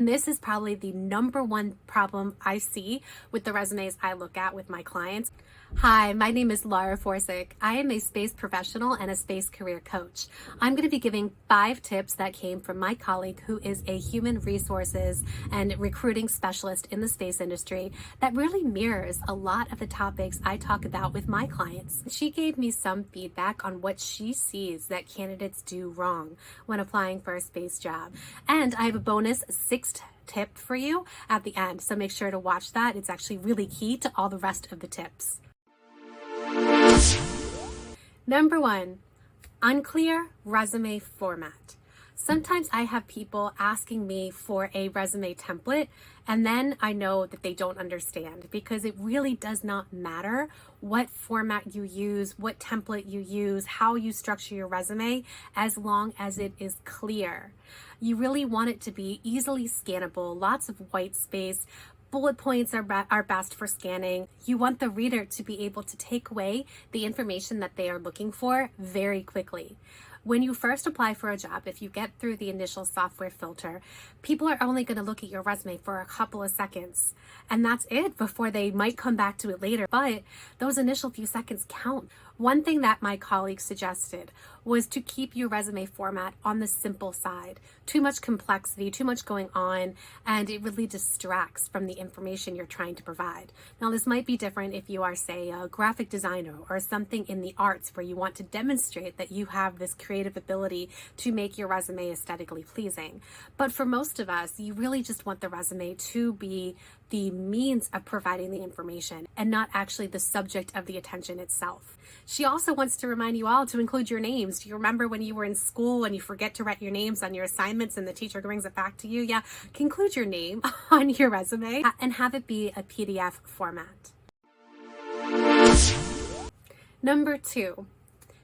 This is probably the number one problem I see with the resumes I look at with my clients. Hi, my name is Laura Forsick. I am a space professional and a space career coach. I'm going to be giving 5 tips that came from my colleague who is a human resources and recruiting specialist in the space industry that really mirrors a lot of the topics I talk about with my clients. She gave me some feedback on what she sees that candidates do wrong when applying for a space job. And I have a bonus 6 tip for you at the end, so make sure to watch that. It's actually really key to all the rest of the tips. Number 1, unclear resume format. Sometimes I have people asking me for a resume template, and then I know that they don't understand, because it really does not matter what format you use, what template you use, how you structure your resume, as long as it is clear. You really want it to be easily scannable, lots of white space. Bullet points are best for scanning. You want the reader to be able to take away the information that they are looking for very quickly. When you first apply for a job, if you get through the initial software filter, people are only going to look at your resume for a couple of seconds, and that's it before they might come back to it later. But those initial few seconds count. One thing that my colleague suggested was to keep your resume format on the simple side. Too much complexity, too much going on, and it really distracts from the information you're trying to provide. Now, this might be different if you are, say, a graphic designer or something in the arts where you want to demonstrate that you have this creative ability to make your resume aesthetically pleasing. But for most of us, you really just want the resume to be the means of providing the information and not actually the subject of the attention itself. She also wants to remind you all to include your names. Do you remember when you were in school and you forget to write your names on your assignments and the teacher brings it back to you? Yeah, include your name on your resume and have it be a PDF format. Number 2.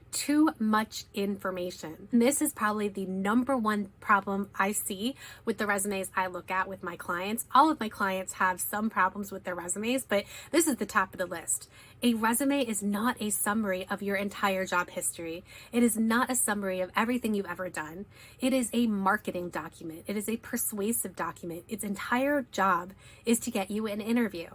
Too much information. This is probably the number one problem I see with the resumes I look at with my clients. All of my clients have some problems with their resumes, but this is the top of the list. A resume is not a summary of your entire job history. It is not a summary of everything you've ever done. It is a marketing document. It is a persuasive document. Its entire job is to get you an interview.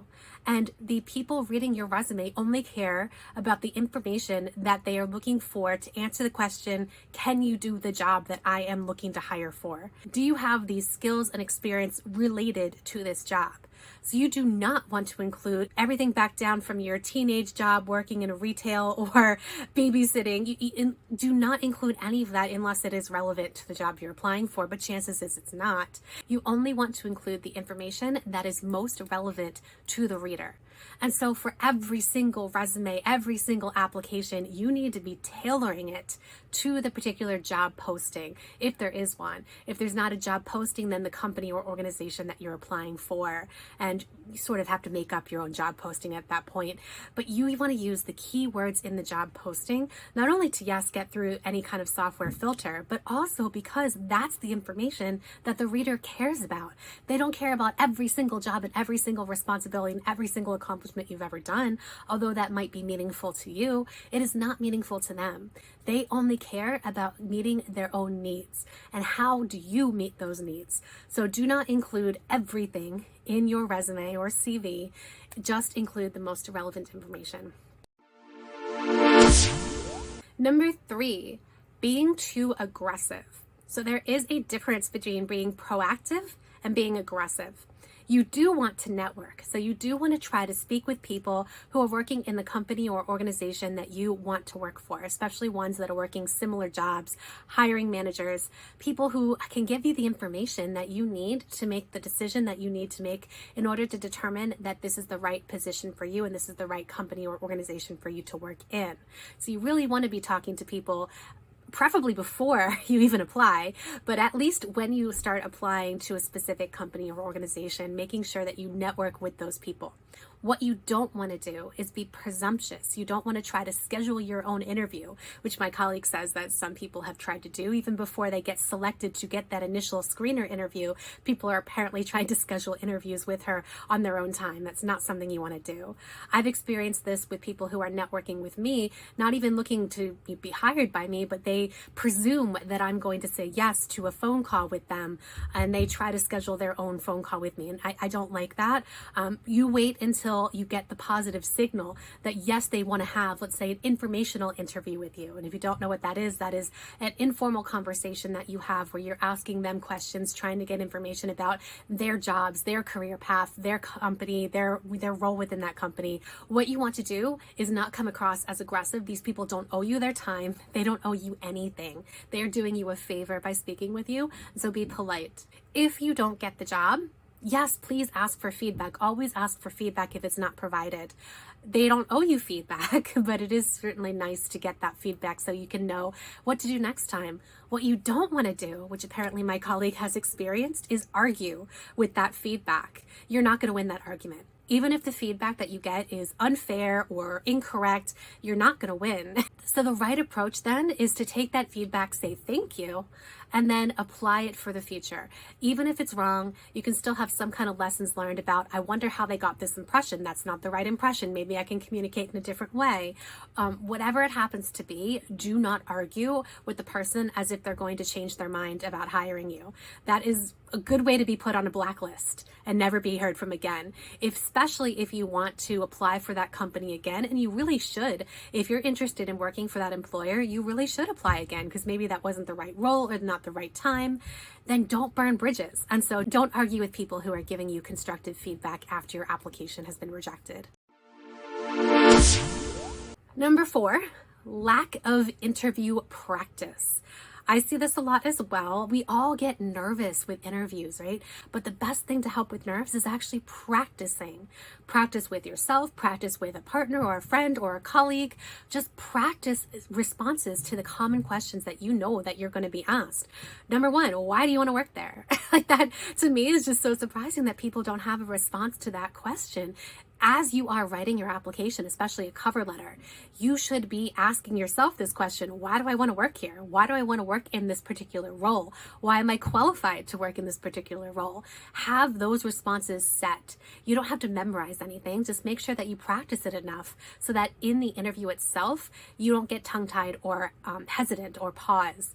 And the people reading your resume only care about the information that they are looking for to answer the question, can you do the job that I am looking to hire for? Do you have these skills and experience related to this job? So you do not want to include everything back down from your teenage job working in retail or babysitting. You do not include any of that unless it is relevant to the job you're applying for, but chances is it's not. You only want to include the information that is most relevant to the reader. And so for every single resume, every single application, you need to be tailoring it to the particular job posting, if there is one. If there's not a job posting, then the company or organization that you're applying for, and you sort of have to make up your own job posting at that point. But you want to use the keywords in the job posting, not only to, yes, get through any kind of software filter, but also because that's the information that the reader cares about. They don't care about every single job and every single responsibility and every single accomplishment you've ever done. Although that might be meaningful to you, it is not meaningful to them. They only care about meeting their own needs. And how do you meet those needs? So do not include everything in your resume or CV. Just include the most relevant information. Number 3, being too aggressive. So there is a difference between being proactive and being aggressive. You do want to network. So you do want to try to speak with people who are working in the company or organization that you want to work for, especially ones that are working similar jobs, hiring managers, people who can give you the information that you need to make the decision that you need to make in order to determine that this is the right position for you and this is the right company or organization for you to work in. So you really want to be talking to people preferably before you even apply, but at least when you start applying to a specific company or organization, making sure that you network with those people. What you don't want to do is be presumptuous. You don't want to try to schedule your own interview, which my colleague says that some people have tried to do even before they get selected to get that initial screener interview. People are apparently trying to schedule interviews with her on their own time. That's not something you want to do. I've experienced this with people who are networking with me, not even looking to be hired by me, but they presume that I'm going to say yes to a phone call with them, and they try to schedule their own phone call with me. And I don't like that. You wait until you get the positive signal that yes, they want to have, let's say, an informational interview with you. And if you don't know what that is an informal conversation that you have where you're asking them questions, trying to get information about their jobs, their career path, their company, their role within that company. What you want to do is not come across as aggressive. These people don't owe you their time. They don't owe you anything. They're doing you a favor by speaking with you. So be polite. If you don't get the job, yes, please ask for feedback. Always ask for feedback if it's not provided. They don't owe you feedback, but it is certainly nice to get that feedback so you can know what to do next time. What you don't want to do, which apparently my colleague has experienced, is argue with that feedback. You're not going to win that argument. Even if the feedback that you get is unfair or incorrect, you're not going to win. So the right approach then is to take that feedback, say thank you, and then apply it for the future. Even if it's wrong, you can still have some kind of lessons learned about, I wonder how they got this impression. That's not the right impression. Maybe I can communicate in a different way. Whatever it happens to be, do not argue with the person as if they're going to change their mind about hiring you. That is a good way to be put on a blacklist and never be heard from again. Especially if you want to apply for that company again, and you really should. If you're interested in working for that employer, you really should apply again because maybe that wasn't the right role or not the right time. Then don't burn bridges. And so don't argue with people who are giving you constructive feedback after your application has been rejected. Number 4, lack of interview practice. I see this a lot as well. We all get nervous with interviews, right? But the best thing to help with nerves is actually practicing. Practice with yourself, practice with a partner or a friend or a colleague. Just practice responses to the common questions that you know that you're going to be asked. Number 1, why do you want to work there? Like that, to me, is just so surprising that people don't have a response to that question. As you are writing your application, especially a cover letter, you should be asking yourself this question: why do I want to work here? Why do I want to work in this particular role? Why am I qualified to work in this particular role? Have those responses set. You don't have to memorize anything. Just make sure that you practice it enough so that in the interview itself, you don't get tongue-tied or hesitant or pause.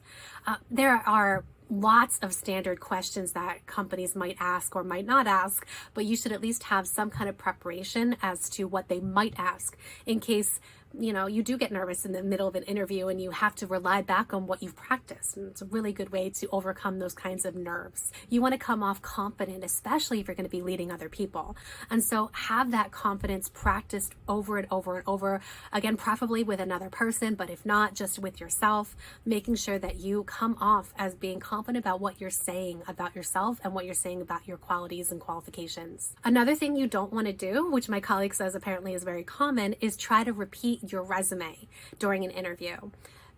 There are lots of standard questions that companies might ask or might not ask, but you should at least have some kind of preparation as to what they might ask in case you do get nervous in the middle of an interview and you have to rely back on what you've practiced. And it's a really good way to overcome those kinds of nerves. You want to come off confident, especially if you're going to be leading other people. And so have that confidence practiced over and over and over, again, preferably with another person, but if not, just with yourself, making sure that you come off as being confident about what you're saying about yourself and what you're saying about your qualities and qualifications. Another thing you don't want to do, which my colleague says apparently is very common, is try to repeat your resume during an interview.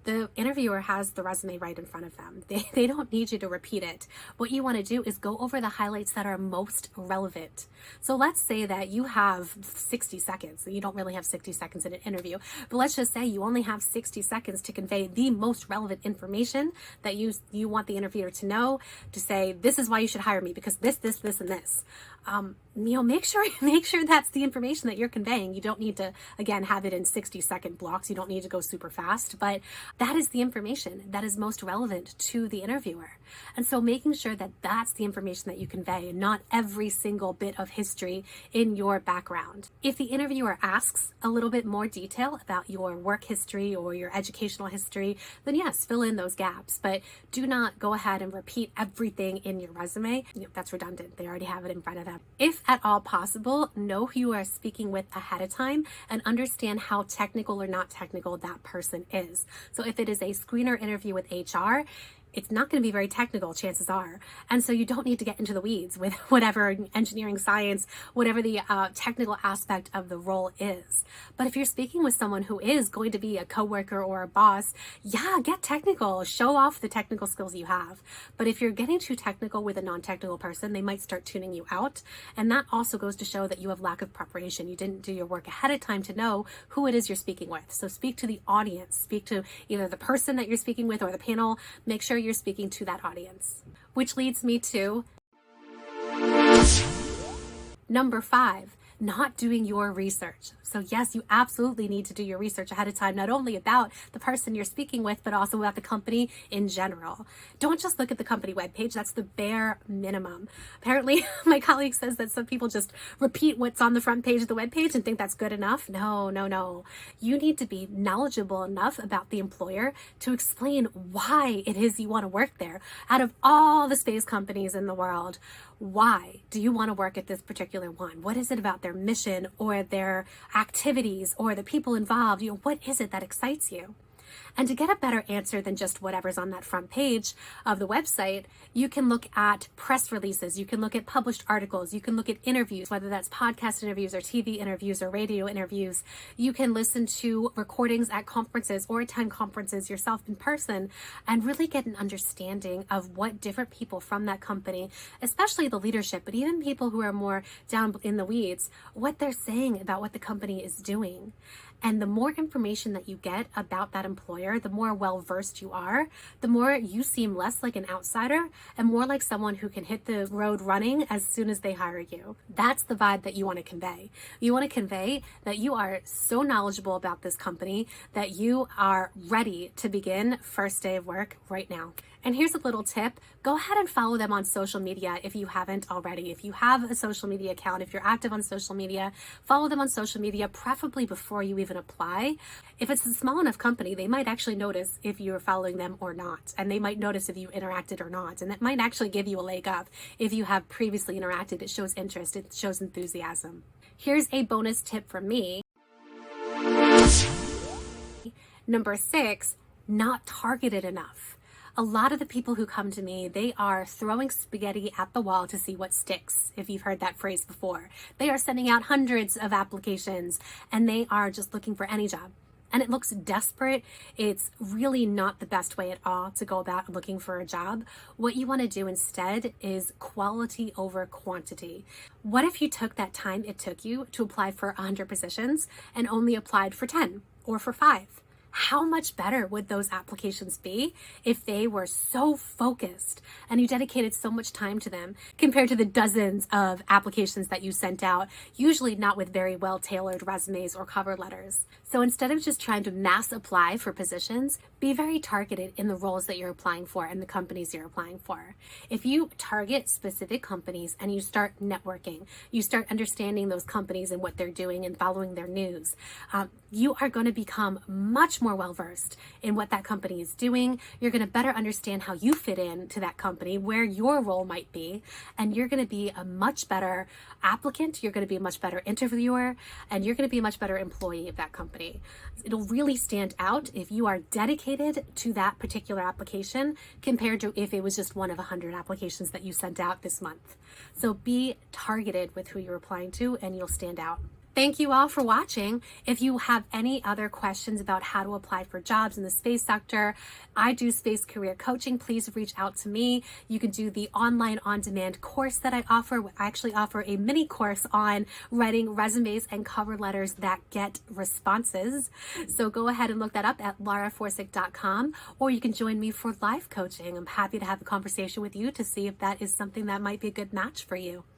The interviewer has the resume right in front of them. They don't need you to repeat it. What you want to do is go over the highlights that are most relevant. So let's say that you have 60 seconds. You don't really have 60 seconds in an interview, but let's just say you only have 60 seconds to convey the most relevant information that you want the interviewer to know, to say, this is why you should hire me because this, and this. Make sure that's the information that you're conveying. You don't need to, again, have it in 60-second blocks. You don't need to go super fast, but that is the information that is most relevant to the interviewer. And so making sure that that's the information that you convey, not every single bit of history in your background. If the interviewer asks a little bit more detail about your work history or your educational history, then yes, fill in those gaps, but do not go ahead and repeat everything in your resume. That's redundant. They already have it in front of them. If at all possible, know who you are speaking with ahead of time and understand how technical or not technical that person is. So if it is a screener interview with HR, it's not going to be very technical, chances are. And so you don't need to get into the weeds with whatever engineering, science, whatever the technical aspect of the role is. But if you're speaking with someone who is going to be a coworker or a boss, yeah, get technical, show off the technical skills you have. But if you're getting too technical with a non-technical person, they might start tuning you out. And that also goes to show that you have lack of preparation. You didn't do your work ahead of time to know who it is you're speaking with. So speak to the audience, speak to either the person that you're speaking with or the panel. Make sure you're speaking to that audience. Which leads me to number 5. Not doing your research. So yes, you absolutely need to do your research ahead of time, not only about the person you're speaking with, but also about the company in general. Don't just look at the company webpage. That's the bare minimum. Apparently, my colleague says that some people just repeat what's on the front page of the webpage and think that's good enough. No, no, no. You need to be knowledgeable enough about the employer to explain why it is you want to work there. Out of all the space companies in the world, why do you want to work at this particular one? What is it about their mission or their activities or the people involved? What is it that excites you? And to get a better answer than just whatever's on that front page of the website, you can look at press releases, you can look at published articles, you can look at interviews, whether that's podcast interviews or TV interviews or radio interviews. You can listen to recordings at conferences or attend conferences yourself in person and really get an understanding of what different people from that company, especially the leadership, but even people who are more down in the weeds, what they're saying about what the company is doing. And the more information that you get about that employer, the more well-versed you are, the more you seem less like an outsider and more like someone who can hit the road running as soon as they hire you. That's the vibe that you want to convey. You want to convey that you are so knowledgeable about this company that you are ready to begin first day of work right now. And here's a little tip. Go ahead and follow them on social media if you haven't already. If you have a social media account, if you're active on social media, follow them on social media, preferably before you even apply. If it's a small enough company, they might actually notice if you're following them or not. And they might notice if you interacted or not. And that might actually give you a leg up if you have previously interacted. It shows interest, it shows enthusiasm. Here's a bonus tip from me. Number 6, not targeted enough. A lot of the people who come to me, they are throwing spaghetti at the wall to see what sticks, if you've heard that phrase before. They are sending out hundreds of applications and they are just looking for any job. And it looks desperate. It's really not the best way at all to go about looking for a job. What you want to do instead is quality over quantity. What if you took that time it took you to apply for 100 positions and only applied for 10 or for 5? How much better would those applications be if they were so focused and you dedicated so much time to them compared to the dozens of applications that you sent out, usually not with very well-tailored resumes or cover letters. So instead of just trying to mass apply for positions, be very targeted in the roles that you're applying for and the companies you're applying for. If you target specific companies and you start networking, you start understanding those companies and what they're doing and following their news, you are going to become much more well-versed in what that company is doing. You're going to better understand how you fit in to that company, where your role might be, and you're going to be a much better applicant, you're going to be a much better interviewer, and you're going to be a much better employee of that company. It'll really stand out if you are dedicated to that particular application compared to if it was just one of 100 applications that you sent out this month. So be targeted with who you're applying to and you'll stand out. Thank you all for watching. If you have any other questions about how to apply for jobs in the space sector, I do space career coaching. Please reach out to me. You can do the online on-demand course that I offer. I actually offer a mini course on writing resumes and cover letters that get responses. So go ahead and look that up at lauraforsick.com, or you can join me for live coaching. I'm happy to have a conversation with you to see if that is something that might be a good match for you.